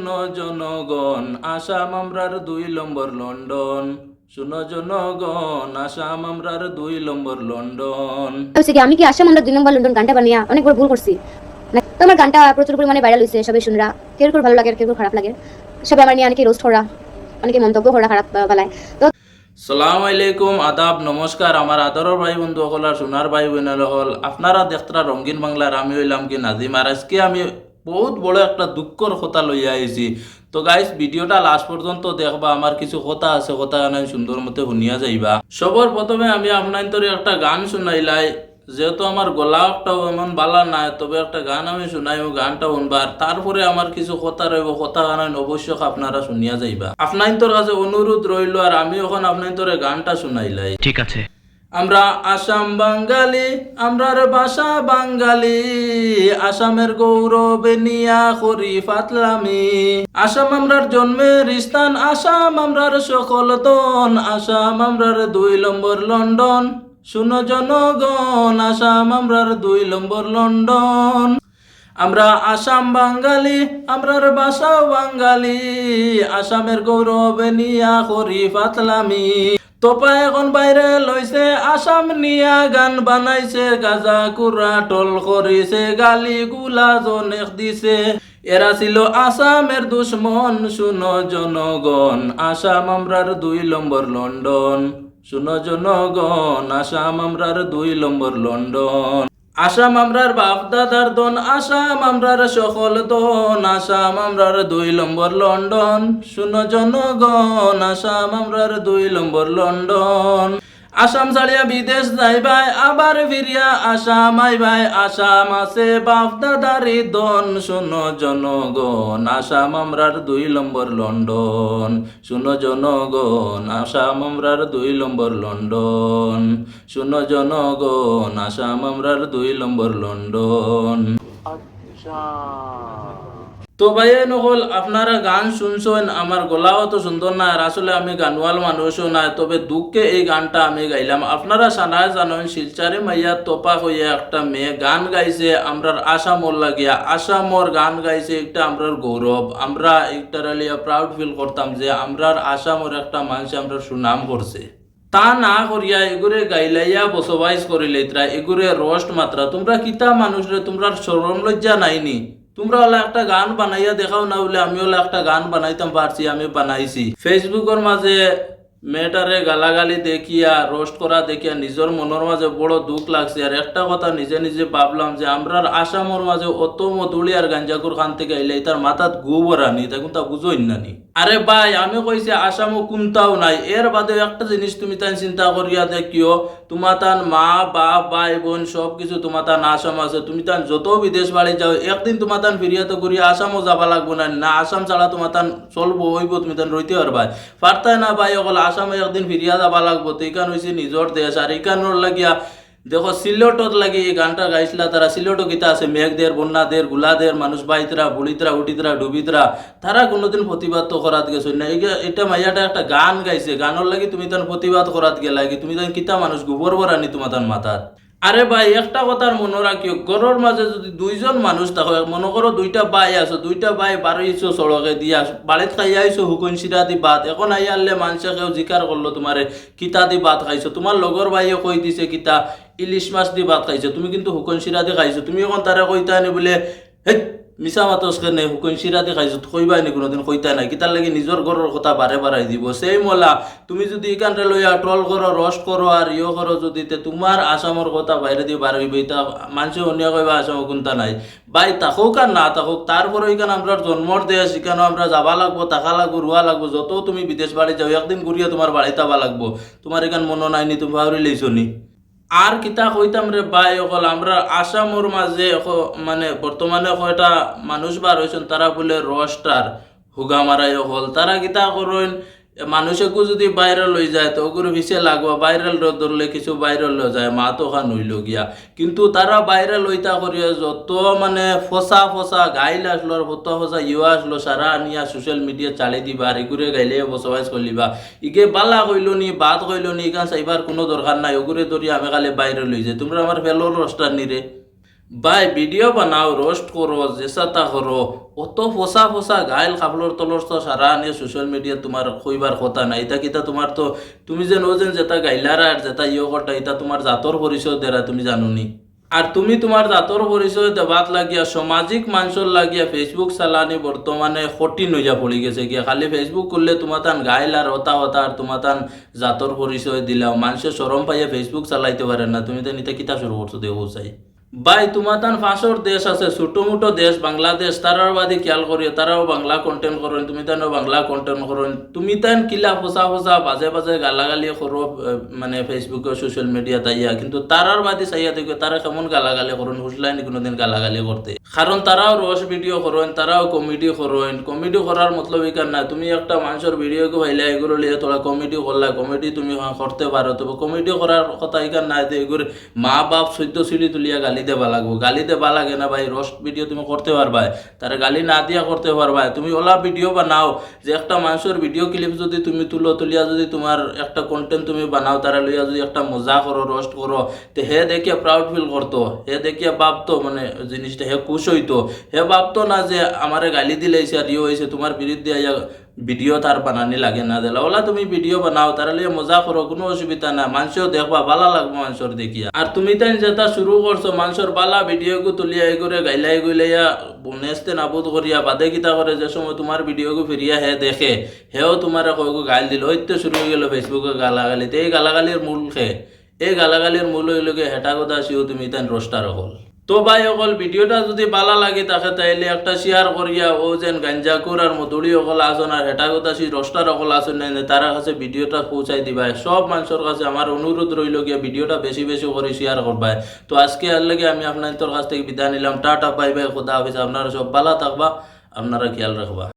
শুনো জনগণ, আসাম আমরার 2 নম্বর লন্ডন। শুনো জনগণ, আসাম আমরার 2 নম্বর লন্ডন। হচ্ছে কি আমি কি আসাম আমরা 2 নম্বর লন্ডন গানটা বানিয়ে অনেক বড় ভুল করছি। তো আমার গানটা প্রচুর পরিমাণে ভাইরাল হয়েছে, সবাই শুনরা, কেউ কেউ ভালো লাগে কেউ কেউ খারাপ লাগে, সবাই আমার নিয়ে অনেকে রোস্ট করা, অনেকে মন্তব্য করা খারাপ বেলায়। তো সালাম আলাইকুম, আদাব, নমস্কার আমার আদরের ভাই বন্ধু সকল আর সোনার ভাই বোনের হল আপনারা দেখতরা রঙিন বাংলার। আমি হইলাম কি নাজিম, আর আজকে আমি বহুত বড় একটা দুঃখর কথা লইয়া আইছি। তো গাইস ভিডিওটা লাস্ট পর্যন্ত দেখবা, আমার কিছু কথা আছে, কথা আমি সুন্দর মতে শুনিয়া যাইবা। সবার প্রথমে আমি আপনার তোর একটা গান শুনাইলাই, যেহেতু আমার গলাটাও এমন বালা নাই, তবে একটা গান আমি শুনাই, গানটা শুনবার, তারপরে আমার কিছু কথা রইব, কথা গান অবশ্যই আপনারা শুনিয়া যাইবা। আপনার তোর কাছে অনুরোধ রইল, আর আমি এখন আপনার তোরে গানটা শুনাইলাই। ঠিক আছে। আমরা আসাম বাঙালি, আমরার ভাষা বাঙালি, আসামের গৌরবে নিয়া করি ফাতলামি। আসাম আমরার জন্মের স্থান, আসাম আমরার সকল দন, আসাম আমরার 2 নম্বর লন্ডন। শুনো জনগণ, আসাম আমরার 2 নম্বর লন্ডন। আমরা আসাম বাঙালি, আমরার ভাষা বাঙালি, আসামের গৌরবে নিয়া করি ফাতলামি। তোপা এখন বাইরে লইছে, আসাম নিয়া গান বানাইছে, গাজা কুরা টল করিছে, গালি গুলা জনেক দিছে। এরা ছিল আসামের দুশ্মন। শুনো জনগণ, আসাম আমরার 2 নম্বর লন্ডন। শুনো জনগণ, আসাম আমরার 2 নম্বর লন্ডন। আসাম আমরার বাপ দাদার দন, আসাম আমরার সকল দন, আসাম আমরার 2 নম্বর লন্ডন। শুনো জনগণ, আসাম আমরার 2 নম্বর লন্ডন। আসাম ছাড়িয়া বিদেশ যাইবাই, আবার ফিরিয়া আসাম আইবাই, আসাম আছে বাপ দাদারি দন। শুনো জনগণ, আসাম আমরার 2 নম্বর লন্ডন। শুনো জনগণ, আসাম আমরার 2 নম্বর লন্ডন। শুনো জনগণ, আসাম আমরার 2 নম্বর লন্ডন। তো ভাই নহল আপনারা গান শুনছেন, আমার গলাও তো সুন্দর না, আর আসলে আমি গানওয়াল মানুষও না, তবে দুঃখে এই গানটা আমি গাইলাম। আপনারা সানায় জানেন শিলচারে মাইয়া তোপা হইয়া একটা মেয়ে গান গাইছে আমরার আসামর লাগিয়া, আসামর গান গাইছে, একটা আমরার গৌরব। আমরা একটা লিয়া প্রাউড ফিল করতাম যে আমরার আসামর একটা মানুষ আমরার সুনাম করছে। তা না করিয়া এগুরে গাইলাইয়া বসবাইজ করিলে এগুরে রোস্ট মাত্রা। তোমরা কিতা মানুষরে, তোমরা শরম লজ্জা নাইনি? তোমরা হলে একটা গান বানাইয়া দেখাও না, বলে আমি হলে একটা গান বানাইতাম পারছি, আমি বানাইছি। ফেসবুকের মাঝে মেয়েটারে গালাগালি দেখিয়া, রোস্ট করা দেখিয়া নিজের মনের মাঝে বড় দুঃখ লাগছে। আর একটা কথা নিজে নিজে ভাবলাম যে আমরার আসামর মাঝে অত মধুলি আর গাঞ্জাকুর খান থেকে আইলে তার মাথাত গোবর আনি, তখন তা বুঝোই নানি। আরে ভাই আমি কইছি আসামও কোনটাও নাই। এর বাদে একটা জিনিস তুমি তাই চিন্তা করিয়া দেখিও, তোমার তার মা বাপ ভাই বোন সব কিছু তোমার তার আসাম আছে। তুমি তার যত বিদেশ বাড়ি যাও, একদিন তোমার তার ফিরিয়া তো ঘুরিয়া আসামও যাবা লাগবো না। না আসাম ছাড়া তোমার তার চলবো হইব, তুমি তার রইতে পারবা পারতাই না ভাই। অকল আসামে একদিন ফিরিয়া যাবা লাগবো। তো এইখান হয়েছে নিজের দেশ, আর এইখানোর লাগিয়া দেখো সিলেটত লাগি এই গানটা গাইছিলা তারা। সিলেটও গীতা আছে, মেঘদের বন্যাদের গুলাদের মানুষ বাইতরা বুড়িতরা উঠিতরা ডুবিতরা, তারা কোনোদিন প্রতিবাদ তো করাত গেছো না। এটা মাইয়াটা একটা গান গাইছে, গানের লাগি তুমি তার প্রতিবাদ করাত গে লাগি, তুমি তার কিতা মানুষ গোবর বরানি তোমার তার মাথার। আরে ভাই একটা কথার মনে রাখিও, ঘরের মাঝে যদি 2 জন মানুষ থাকো, মনে করো 2টা বাই আছো, 2টা বাই বাড়িছো সড়কে দিয়া, বাড়িত খাইয়া আইছো হুকুন সিরা দি ভাত, এখন আইয়া আনলে মানুষে কেউ জিকার করলো তোমারে কিতা দি ভাত খাইছো, তোমার লগর ভাইয়ে কই দিছে কিতা ইলিশ মাছ দি ভাত খাইছো, তুমি কিন্তু হুকুন সিরা দি খাইছো। তুমি এখন তারা কইতা নি বলে হেই মিছা মাতস কেনে হুকুন সিরা দি খাইছো, কইবাই নি কোনোদিন, কইতা নাই। কিতার লাগি নিজের ঘরের কথা বারে বাড়াই দিব। সেই মোলা তুমি যদি এখানটা লইয়া ট্রল করো, রস করো আর করো, যদি তোমার আসামের কথা বাইরে দিয়ে বার হইবে, তা মানুষে অন্য কইবা আসাম কোনটা নাই। ভাই থাকুক আর না থাকুক, তারপরে এখানে আমরা জন্মর দেশ, এখানে আমরা যাবা লাগবো, থাকা লাগবো, রুয়া লাগবো। যত তুমি বিদেশ বাড়ি যাও, একদিন ঘুরিয়া তোমার বাড়িতে যাবা লাগবো। তোমার এখান মনে নাইনি, তুমি ভাবরি লইছো নি? আর কিতা কইতাম রে ভাই, অকল আমরা আসামর মাঝে মানে বর্তমানে কয়টা মানুষ বার হয়েছেন, তারা বলে রস্টার হুগা মারাই হল। তারা কিতা করেন, মানুষকে যদি ভাইরাল হয়ে যায় তো ওগুলো পিছিয়ে লাগবা, ভাইরাল ধরলে কিছু ভাইরাল হয়ে যায়, মা তো খান হইল গিয়া। কিন্তু তারা ভাইরাল হইতা করিয়া যত মানে ফসা ফসা গাইল আসলো, আর ফতো ফসা আসলো, সারা আনিয়া সোশ্যাল মিডিয়া চালি দিবা, আর এগুলো গাইলে বসবাস করলিবা। ইগে বালা কইল নি, বাদ কইল নি, ইখান চাইবার কোনো দরকার নাই। ওগুলো ধরি আমি খালি ভাইরাল হয়ে যায়। তোমরা আমার ফেলোর রস্টার নিরে ভাই ভিডিও বানাও, রোস্ট করো, যেসাতা করো, অত ফসা ফসা গাইল খাবলোর তলর তো সারা আনিয়ে সোশ্যাল মিডিয়া তোমার কইবার কথা না। এটা কিতা তোমার তো তুমি যে নোজেন যেটা গাইলারা আর যেটা ইয়ে করটা এটা তোমার জাতর পরিচয় দেরা তুমি জানুনি। আর তুমি তোমার জাতর পরিচয় দেবাত লাগিয়া সামাজিক মানুষের লাগিয়া ফেসবুক চালানি বর্তমানে কঠিন হইয়া পড়ি গেছে গিয়া। খালি ফেসবুক করলে তোমার তান গাইল আর হতা হতা আর তোমার তান জাতর পরিচয় দিলাও, মানুষের সরম পাইয়া ফেসবুক চালাইতে পারে না। তুমি তো নিতে কিতা শুরু করছো দেহ চাই ভাই। তোমার তান ফাঁসর দেশ আছে, ছোট মোটো দেশ বাংলাদেশ, তারার বাদে খেয়াল করিও, তারাও বাংলা কন্টেন্ট করেন, তুমি তানও বাংলা কন্টেন্ট করেন। তুমি তান কিলা ফসা ফসা বাজে বাজে গালাগালি করো মানে ফেসবুকে সোশ্যাল মিডিয়া তাইয়া, কিন্তু তারার বাদে চাইয়া দেখো তারা কেমন গালাগালি করেন, হুসলাইনি কোনোদিন গালাগালি করতে। কারণ তারাও রস ভিডিও করেন, তারাও কমেডি করেন। কমেডি করার মতলব এখান না তুমি একটা মানুষের ভিডিওকে ভাইলে এগুলো লিয়ে তোরা কমেডি করলা, কমেডি তুমি করতে পারো, তবে কমেডি করার কথা এখান না যে এগুলো মা বাপ সদ্য সিঁড়ি তুলিয়া গালি দেবা লাগবো। গালি দেবা লাগে না ভাই, রোস্ট ভিডিও তুমি করতে পারবা, তারা গালি না দিয়া করতে পারবা। তুমি ওলা ভিডিও বানাও যে একটা মানুষের ভিডিও ক্লিপ যদি তুমি তুলিয়া যদি তোমার একটা কন্টেন্ট তুমি বানাও, তারা লইয়া যদি একটা মজা করো, রোস্ট করো, তো হে দেখিয়া প্রাউড ফিল করতো, হে দেখিয়া ভাবতো মানে জিনিসটা হে খুশ হইতো। হে ভাবতো না যে আমারে গালি দিলেছে আর ইয়ে হয়েছে তোমার বিরুদ্ধে আইয়া ভিডিও তার বানানি লাগে না দিলা। ওলা তুমি ভিডিও বানাও, তারা লিয়ে মজা করো, কোনো অসুবিধা না, মানুষও দেখবা ভালো লাগবো মানুষের দেখিয়া। আর তুমি তাই যেটা শুরু করছো মানুষের বালা ভিডিওকে তুলিয়া এই করে গাইলাই গুইলাইয়া নেস্তে নাবুদ করিয়া বাদে কিতা করে, যে সময় তোমার ভিডিওকে ফিরিয়া হে দেখে হেও তোমার কয়েক গাইল দিল, ওই তো শুরু হয়ে গেল ফেসবুকে গালাগালিতে। এই গালাগালির মূল এই গালাগালির মূল হইলকে হেটা কথা শিও তুমি তাই রোস্টার হল। তো ভাই অকল ভিডিওটা যদি ভালো লাগে তাকে তাইলে একটা শেয়ার করিয়া ও যেন গাঞ্জাকুর আর মধুরি অকল আসন আর হেটা কথা সি রোস্টার অকল আসন নাই তারা কাছে ভিডিওটা পৌঁছাই দিবা। সব মানুষের কাছে আমার অনুরোধ রইল গিয়া ভিডিওটা বেশি বেশি করে শেয়ার করবা। তো আজকে আর লাগে আমি আপনাদের কাছ থেকে বিদায় নিলাম। টাটা বাই বাই, খোদা হাফিজ। আপনারা সব ভালো থাকবা, আপনারা খেয়াল রাখবা।